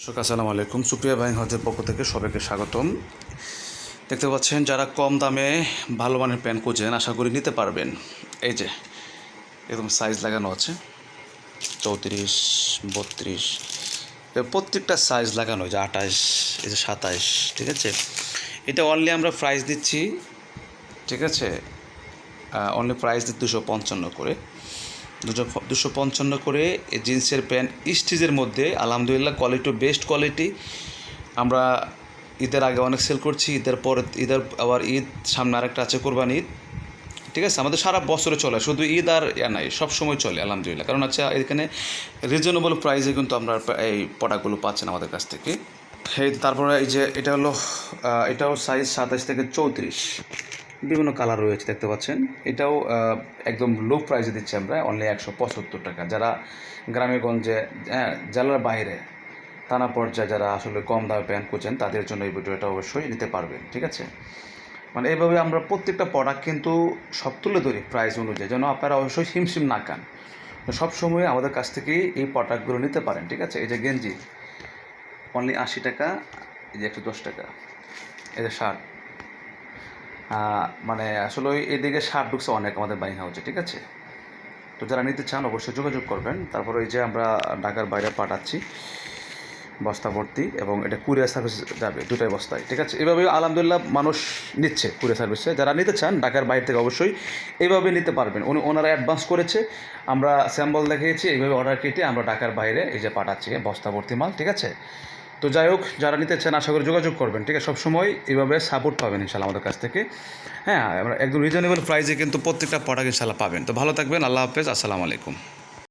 আসসালামু আলাইকুম। সুপ্রিয়া ভাই হজের পক্ষ থেকে সবাইকে স্বাগতম। দেখতে পাচ্ছেন যারা কম দামে ভালো মানের প্যান্ট খুঁজেন আশা করি নিতে পারবেন। এই যে একদম সাইজ লাগানো আছে 34, 32, প্রত্যেকটা সাইজ লাগানো, যে 28, এই যে 27, ঠিক আছে। এটা অনলি আমরা প্রাইস দিচ্ছি, ঠিক আছে, অনলি প্রাইস দিচ্ছি 255 করে, 255 করে। এই জিন্সের প্যান্ট স্টিচের মধ্যে আলহামদুলিল্লাহ কোয়ালিটি বেস্ট কোয়ালিটি। আমরা ঈদের আগে অনেক সেল করছি, ঈদের পরে ঈদের আবার ঈদ সামনে আরেকটা আছে, কোরবানি ঈদ, ঠিক আছে। আমাদের সারা বছরে চলে, শুধু ঈদ আর নাই, সব সময় চলে আলহামদুলিল্লাহ। কারণ আচ্ছা এখানে রিজনেবল প্রাইসে কিন্তু আমরা এই প্রোডাক্টগুলো পাচ্ছেন আমাদের কাছ থেকে। এই তারপরে এই যে এটা হলো, এটাও সাইজ 27 থেকে 34, বিভিন্ন কালার রয়েছে দেখতে পাচ্ছেন। এটাও একদম লো প্রাইসে দিচ্ছি আমরা, অনলি 175 টাকা। যারা গ্রামে গঞ্জে, জেলার বাইরে, থানা পর্যায়ে যারা আসলে কম দামে প্যান্ট খুঁজছেন তাদের জন্য এই ভিডিওটা অবশ্যই নিতে পারবেন, ঠিক আছে। মানে এইভাবে আমরা প্রত্যেকটা প্রোডাক্ট কিন্তু সব তুলে ধরি প্রাইস অনুযায়ী, যেন আপনারা অবশ্যই হিমশিম না খান। সবসময় আমাদের কাছ থেকেই এই প্রোডাক্টগুলো নিতে পারেন, ঠিক আছে। এই যে গেঞ্জি অনলি 80 টাকা, এই যে 110 টাকা। এই যে শার্ট, মানে আসলে এদিকে শার্ট ঢুকছে অনেক আমাদের বাইং হাউসে, ঠিক আছে। তো যারা নিতে চান অবশ্যই যোগাযোগ করবেন। তারপরে এই যে আমরা ঢাকার বাইরে পাঠাচ্ছি বস্তা ভর্তি, এবং এটা কুরিয়ার সার্ভিস যাবে 2টা বস্তায়, ঠিক আছে। এভাবে আলহামদুলিল্লাহ মানুষ নিচ্ছে কুরিয়ার সার্ভিসে। যারা নিতে চান ঢাকার বাইরে থেকে অবশ্যই এইভাবে নিতে পারবেন। ওনারা অ্যাডভান্স করেছে, আমরা স্যাম্পল দেখিয়েছি, এইভাবে অর্ডার কেটে আমরা ঢাকার বাইরে এই যে পাঠাচ্ছি বস্তা ভর্তি মাল, ঠিক আছে। তো যাই হোক, যারা নিতে চান আশা করি যোগাযোগ করবেন, ঠিক আছে। সবসময় এইভাবে সাপোর্ট পাবেন ইনশাল্লাহ আমাদের কাছ থেকে। হ্যাঁ, আমরা একদম রিজনেবল প্রাইসে কিন্তু প্রত্যেকটা প্রোডাক্ট ইনশাল্লাহ পাবেন। তো ভালো থাকবেন, আল্লাহ হাফেজ, আসসালামু আলাইকুম।